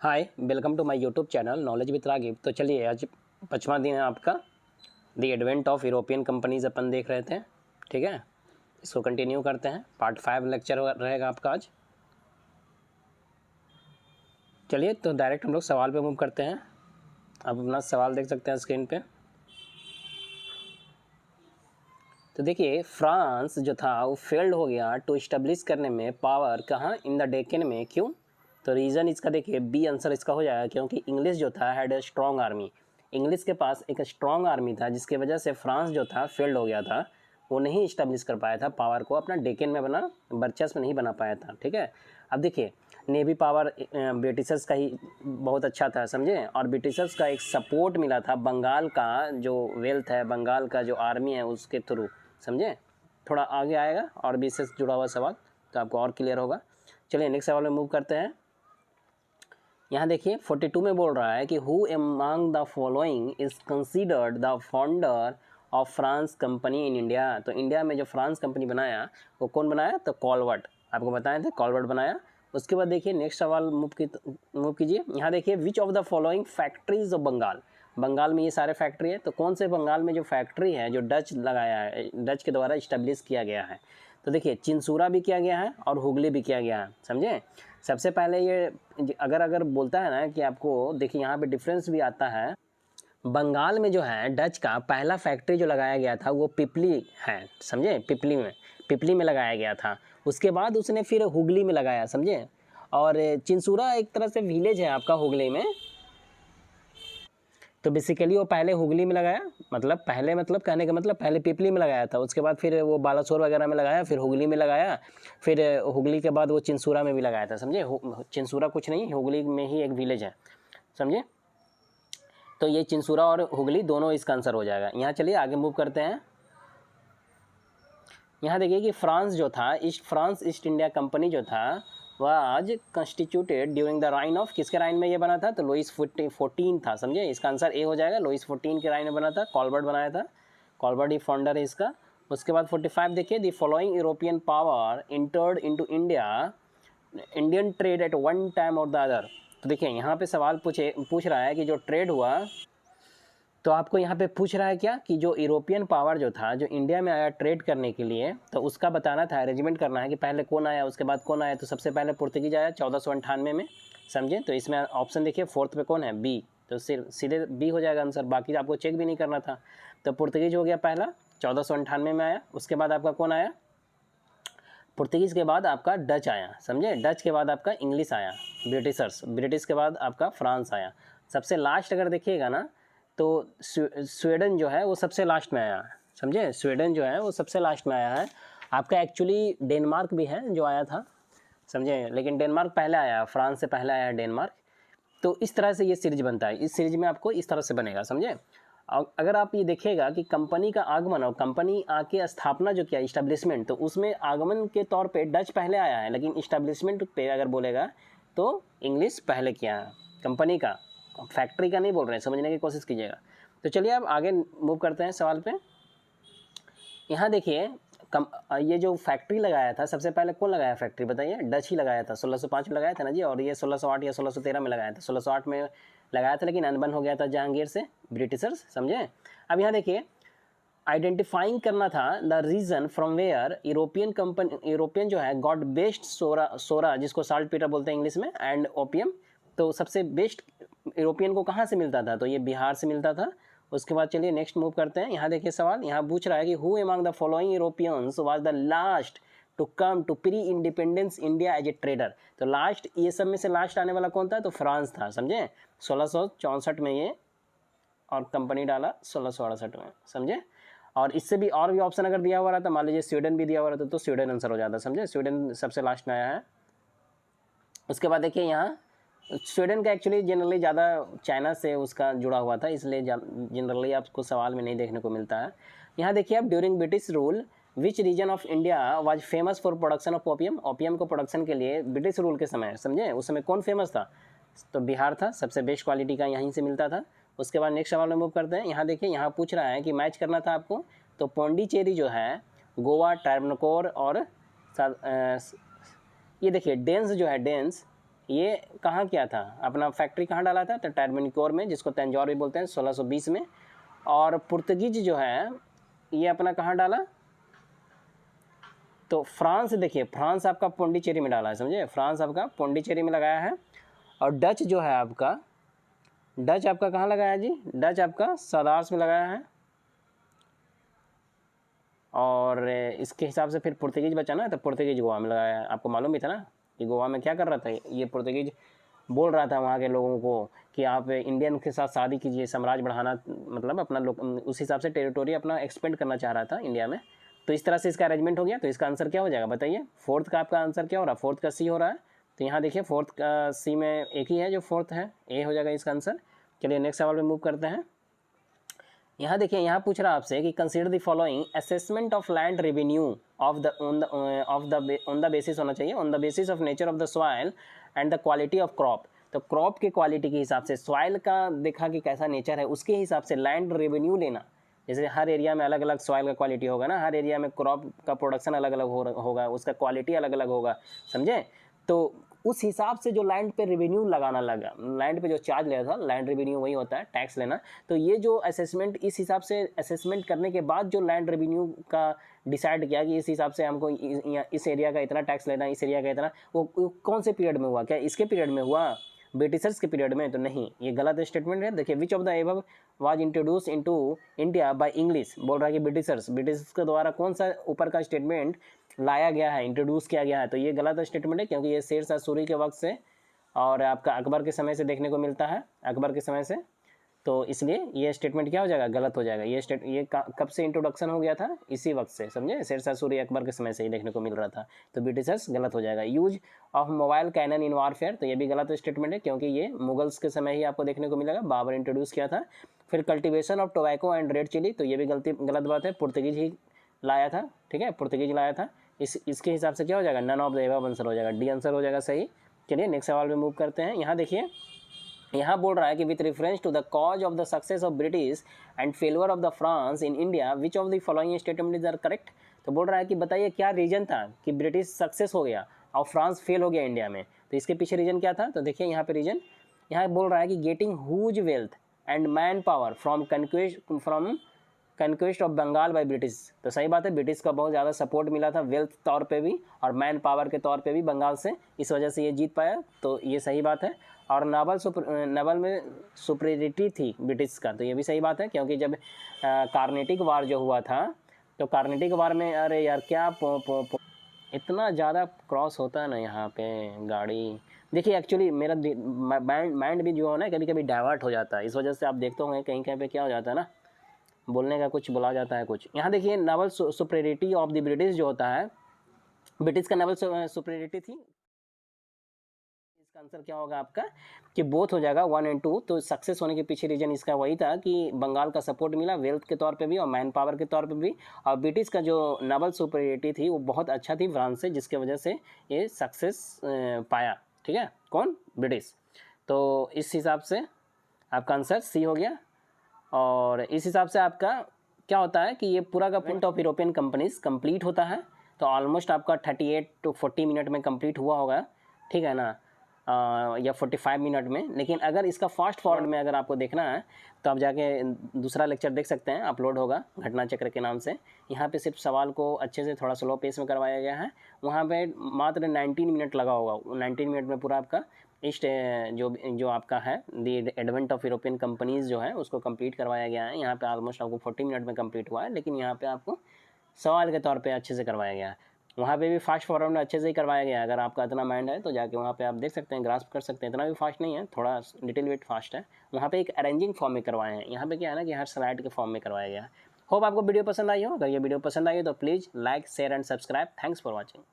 Hi, welcome to my YouTube channel knowledge with Ragib. तो चलिए, आज 5वां दिन है आपका the advent of European companies अपन देख रहे थे। ठीक है, इसको कंटिन्यू करते हैं। पार्ट 5 लेक्चर रहेगा आपका आज। चलिए, तो डायरेक्ट हम लोग सवाल पे मूव करते हैं। आप अपना सवाल देख सकते हैं स्क्रीन पे। तो देखिए, फ्रांस जो था वो फेल्ड हो गया टू इस्टेब्लिश करने में पावर कहाँ, इन द डेक्कन में। क्यों? तो रीज़न इसका देखिए, बी आंसर इसका हो जाएगा, क्योंकि इंग्लिश जो था had a strong army. English के पास एक स्ट्रॉन्ग आर्मी था, जिसकी वजह से फ्रांस जो था फेल्ड हो गया था। वो नहीं इस्टेब्लिश कर पाया था पावर को, अपना डेक्कन में बना, वर्चस्व नहीं बना पाया था। ठीक है, अब देखिए, नेवी पावर ब्रिटिशर्स का ही बहुत अच्छा था, समझे। और ब्रिटिशर्स का एक सपोर्ट मिला था बंगाल का, जो वेल्थ है, बंगाल का जो आर्मी है उसके थ्रू, समझे। थोड़ा आगे आएगा और भी इससे जुड़ा हुआ सवाल, तो आपको और क्लियर होगा। चलिए, नेक्स्ट सवाल में मूव करते हैं। यहाँ देखिए 42 में बोल रहा है कि who among the following is considered the founder of France company in India. तो इंडिया में जो फ्रांस कंपनी बनाया वो कौन बनाया? तो कॉलवर्ट, आपको बताए थे, कॉलवर्ट बनाया। उसके बाद देखिए नेक्स्ट सवाल मूव कीजिए। यहाँ देखिए, which of the following factories of Bengal. Bengal में ये सारे फैक्ट्री है, तो कौन से बंगाल में जो फैक्ट्री है जो डच लगाया है, डच के द्वारा इस्टेब्लिश किया गया है। तो देखिए, चिंसूरा भी किया गया है और हुगली भी किया गया है, समझे। सबसे पहले ये अगर बोलता है ना कि आपको देखिए, यहाँ पे डिफरेंस भी आता है। बंगाल में जो है डच का पहला फैक्ट्री जो लगाया गया था वो पिपली है, समझे। पिपली में लगाया गया था। उसके बाद उसने फिर हुगली में लगाया, समझे। और चिंसूरा एक तरह से विलेज है आपका हुगली में। तो बेसिकली वो पहले हुगली में लगाया, मतलब पहले, मतलब कहने का मतलब पहले पिपली में लगाया था। उसके बाद फिर वो बालासोर वगैरह में लगाया, फिर हुगली में लगाया, फिर हुगली के बाद वो चिंसूरा में भी लगाया था, समझे। चिंसूरा कुछ नहीं, हुगली में ही एक विलेज है, समझे। तो ये चिंसूरा और हुगली दोनों इसका आंसर हो जाएगा। यहाँ चलिए आगे मूव करते हैं। यहाँ देखिए कि फ्रांस जो था, फ्रांस ईस्ट इंडिया कंपनी जो था वह आज constituted during the reign of, किसके राइन में ये बना था? तो लुइस 14 था, समझे। इसका आंसर ए हो जाएगा, लुइस 14 के राइन में बना था, कॉलबर्ट बनाया था। कॉलबर्ट ही फाउंडर है इसका। उसके बाद 45 देखिए, the following European power entered into India Indian trade at one time और द अदर। तो देखिए, यहाँ पे सवाल पूछ रहा है कि जो ट्रेड हुआ, तो आपको यहाँ पे पूछ रहा है क्या कि जो यूरोपियन पावर जो था, जो इंडिया में आया ट्रेड करने के लिए, तो उसका बताना था, अरेंजमेंट करना है कि पहले कौन आया उसके बाद कौन आया। तो सबसे पहले पुर्तगीज आया 1498 में, समझे। तो इसमें ऑप्शन देखिए, फोर्थ पे कौन है? बी। तो सीधे बी हो जाएगा आंसर, बाकी आपको चेक भी नहीं करना था। तो पुर्तगीज हो गया पहला, 1498 में आया। उसके बाद आपका कौन आया? पुर्तगीज़ के बाद आपका डच आया, समझे। डच के बाद आपका इंग्लिश आया, ब्रिटिश के बाद आपका फ्रांस आया। सबसे लास्ट अगर देखिएगा ना, तो स्वीडन जो है वो सबसे लास्ट में आया, समझे। स्वीडन जो है वो सबसे लास्ट में आया है। आपका एक्चुअली डेनमार्क भी है जो आया था, समझे, लेकिन डेनमार्क पहले आया, फ्रांस से पहले आया डेनमार्क। तो इस तरह से ये सीरीज बनता है। इस सीरीज में आपको इस तरह से बनेगा, समझे। अगर आप ये देखिएगा कि कंपनी का आगमन और कंपनी आके स्थापना जो किया, इस्टेब्लिशमेंट, तो उसमें आगमन के तौर पे डच पहले आया है, लेकिन इस्टेब्लिशमेंट पे अगर बोलेगा तो इंग्लिश पहले किया है। कंपनी का, फैक्ट्री का नहीं बोल रहे हैं, समझने की कोशिश कीजिएगा। तो चलिए अब आगे मूव करते हैं सवाल पे। यहाँ देखिए, ये जो फैक्ट्री लगाया था, सबसे पहले कौन लगाया फैक्ट्री बताइए? डच ही लगाया था, 1605 में लगाया था ना जी। और ये 1608 या 1613 में लगाया था। 1608 में लगाया था, लेकिन अनबन हो गया था जहांगीर से, ब्रिटिशर्स, समझे। अब यहाँ देखिए, आइडेंटिफाइंग करना था the region from where European जो है गॉट बेस्ट सोरा, जिसको साल्ट पीटर बोलते हैं इंग्लिश में, एंड ओपियम। तो सबसे बेस्ट यूरोपियन को कहाँ से मिलता था? तो ये बिहार से मिलता था। उसके बाद चलिए नेक्स्ट मूव करते हैं। यहाँ देखिए सवाल, यहाँ पूछ रहा है कि who among the following Europeans was the last to come to pre independence India as a trader. तो लास्ट, ये सब में से लास्ट आने वाला कौन था? तो फ्रांस था, समझे। 1664 में ये, और कंपनी डाला 1668 में, समझे। और इससे भी और भी ऑप्शन अगर दिया हुआ रहता, मान लीजिए स्वीडन भी दिया हुआ रहता, तो स्वीडन आंसर हो जाता, समझे। स्वीडन सबसे लास्ट में आया है। उसके बाद देखिए, यहाँ स्वीडन का एक्चुअली जनरली ज़्यादा चाइना से उसका जुड़ा हुआ था, इसलिए जनरली आपको सवाल में नहीं देखने को मिलता है। यहाँ देखिए आप, during British rule which region of India was famous for production of opium. Opium को प्रोडक्शन के लिए ब्रिटिश रूल के समय, समझे, उस समय कौन फेमस था? तो बिहार था, सबसे बेस्ट क्वालिटी का यहीं से मिलता था। उसके बाद नेक्स्ट सवाल में मूव करते हैं। यहाँ देखिए, यहाँ पूछ रहा है कि मैच करना था आपको, तो पौंडीचेरी जो है, गोवा, ट्रावनकोर और ये देखिए डेंस जो है, डेंस ये कहाँ किया था, अपना फैक्ट्री कहाँ डाला था, तो टर्बेनिकोर में, जिसको तंजौर भी बोलते हैं, 1620 में। और पुर्तगीज जो है ये अपना कहाँ डाला, तो फ्रांस, देखिए फ्रांस आपका पौंडीचेरी में डाला है, समझे, फ्रांस आपका पौंडीचेरी में लगाया है। और डच जो है आपका, डच आपका कहाँ लगाया जी, डच आपका सदार्स में लगाया है। और इसके हिसाब से फिर पुर्तगीज बचा ना, तो पुर्तगीज गोवा में लगाया है। आपको मालूम भी था ना कि गोवा में क्या कर रहा था ये पुर्तगीज, बोल रहा था वहाँ के लोगों को कि आप इंडियन के साथ शादी कीजिए, साम्राज्य बढ़ाना, मतलब अपना लोग उस हिसाब से टेरिटोरी अपना एक्सपेंड करना चाह रहा था इंडिया में। तो इस तरह से इसका अरेंजमेंट हो गया। तो इसका आंसर क्या हो जाएगा बताइए, फोर्थ का आपका आंसर क्या हो रहा है, फोर्थ का सी हो रहा है। तो यहाँ देखिए फोर्थ का सी में एक ही है जो फोर्थ है, ए हो जाएगा इसका आंसर। चलिए नेक्स्ट सवाल में मूव करते हैं। यहाँ देखिए, यहाँ पूछ रहा है आपसे कि consider the following assessment of land revenue of the on the basis होना चाहिए, on the basis of nature of the soil and the quality of crop. तो क्रॉप के क्वालिटी के हिसाब से, सॉइल का देखा कि कैसा नेचर है, उसके हिसाब से लैंड रेवेन्यू लेना। जैसे हर एरिया में अलग अलग सॉइल का क्वालिटी होगा ना, हर एरिया में क्रॉप का प्रोडक्शन अलग अलग होगा, उसका क्वालिटी अलग अलग होगा, समझे। तो उस हिसाब से जो लैंड पे रेवेन्यू लगाना लगा, लैंड पे जो चार्ज लिया था, लैंड रेवेन्यू वही होता है, टैक्स लेना। तो ये जो असेसमेंट, इस हिसाब से असेसमेंट करने के बाद जो लैंड रेवेन्यू का डिसाइड किया कि इस हिसाब से हमको इस एरिया का इतना टैक्स लेना, इस एरिया का इतना, वो कौन से पीरियड में हुआ, क्या इसके पीरियड में हुआ, ब्रिटिशर्स के पीरियड में? तो नहीं, ये गलत स्टेटमेंट है। देखिए, which of the above was introduce into India by English, बोल रहा है कि ब्रिटिशर्स, ब्रिटिशर्स के द्वारा कौन सा ऊपर का स्टेटमेंट लाया गया है, इंट्रोड्यूस किया गया है। तो ये गलत स्टेटमेंट है, क्योंकि ये शेर शाह सूरी के वक्त से और आपका अकबर के समय से देखने को मिलता है, अकबर के समय से। तो इसलिए ये स्टेटमेंट क्या हो जाएगा, गलत हो जाएगा। ये कब से इंट्रोडक्शन हो गया था, इसी वक्त से, समझे, शेर शाह सूरी अकबर के समय से ही देखने को मिल रहा था। तो ब्रिटिशर्स गलत हो जाएगा। Use of mobile cannon in warfare, तो ये भी गलत स्टेटमेंट है, क्योंकि ये मुगल्स के समय ही आपको देखने को मिलेगा, बाबर इंट्रोड्यूस किया था। फिर cultivation of tobacco and red chilli, तो ये भी गलत बात है, पुर्तगीज ही लाया था, ठीक है, पुर्तगीज लाया था। इसके हिसाब से क्या हो जाएगा, none of the above answer हो जाएगा, डी आंसर हो जाएगा सही। चलिए नेक्स्ट सवाल में मूव करते हैं। यहाँ देखिए, यहाँ बोल रहा है कि with reference to the cause of the success of British and failure of the France in India, which of the following statement are correct. तो बोल रहा है कि बताइए क्या रीजन था कि ब्रिटिश सक्सेस हो गया और फ्रांस फेल हो गया इंडिया में। तो इसके पीछे रीजन क्या था, तो देखिए यहाँ पे रीजन, यहाँ बोल रहा है कि getting huge wealth and man power from conquest of Bengal by British. तो सही बात है, ब्रिटिश का बहुत ज़्यादा सपोर्ट मिला था वेल्थ तौर पे भी और मैन पावर के तौर पे भी बंगाल से, इस वजह से ये जीत पाया। तो ये सही बात है। और नावल में सुपरियरिटी थी ब्रिटिश का, तो ये भी सही बात है, क्योंकि जब कार्नेटिक वार जो हुआ था, तो कार्नेटिक वार में, अरे यार क्या इतना ज़्यादा क्रॉस होता है ना यहाँ पे गाड़ी। देखिए एक्चुअली मेरा माइंड भी जो है ना कभी कभी डाइवर्ट हो जाता है, इस वजह से आप देखते होंगे कहीं कहीं पे क्या हो जाता है ना, बोलने का कुछ बोला जाता है कुछ। यहाँ देखिए, novel superiority of the British जो होता है, ब्रिटिश का नावल सुपरियरिटी थी। इसका आंसर क्या होगा आपका, कि बोथ हो जाएगा 1 और 2। तो सक्सेस होने के पीछे रीजन इसका वही था कि बंगाल का सपोर्ट मिला वेल्थ के तौर पे भी और मैन पावर के तौर पे भी, और ब्रिटिश का जो नावल सुपरियरिटी थी वो बहुत अच्छा थी फ्रांस से, जिसके वजह से ये सक्सेस पाया, ठीक है, कौन, ब्रिटिश। तो इस हिसाब से आपका आंसर सी हो गया। और इस हिसाब से आपका क्या होता है कि ये पूरा का point of European companies complete होता है। तो ऑलमोस्ट आपका 38 to 40 मिनट में कंप्लीट हुआ होगा, ठीक है ना, या 45 मिनट में। लेकिन अगर इसका फास्ट फॉरवर्ड में अगर आपको देखना है तो आप जाके दूसरा लेक्चर देख सकते हैं, अपलोड होगा घटना चक्र के नाम से। यहाँ पे सिर्फ सवाल को अच्छे से थोड़ा स्लो पेस में करवाया गया है, वहाँ पे मात्र 19 मिनट लगा होगा, 19 मिनट में पूरा आपका इस जो आपका है the advent of European companies जो है उसको कंप्लीट करवाया गया है। यहाँ पे ऑलमोस्ट आपको 40 मिनट में कंप्लीट हुआ है, लेकिन यहाँ पे आपको सवाल के तौर पे अच्छे से करवाया गया है। वहाँ पे भी फास्ट फॉरवर्ड में अच्छे से ही करवाया गया है। अगर आपका इतना माइंड है तो जाके वहाँ पे आप देख सकते हैं, ग्रास्प कर सकते हैं। इतना भी फास्ट नहीं है, थोड़ा लिटिल बिट फास्ट है। वहाँ पे एक अरेंजिंग फॉर्म में करवाए हैं, यहाँ पे क्या है ना कि हर स्लाइड के फॉर्म में करवाया गया है। होप आपको वीडियो पसंद आई हो। अगर ये वीडियो पसंद आई हो तो please like, share and subscribe. Thanks for watching.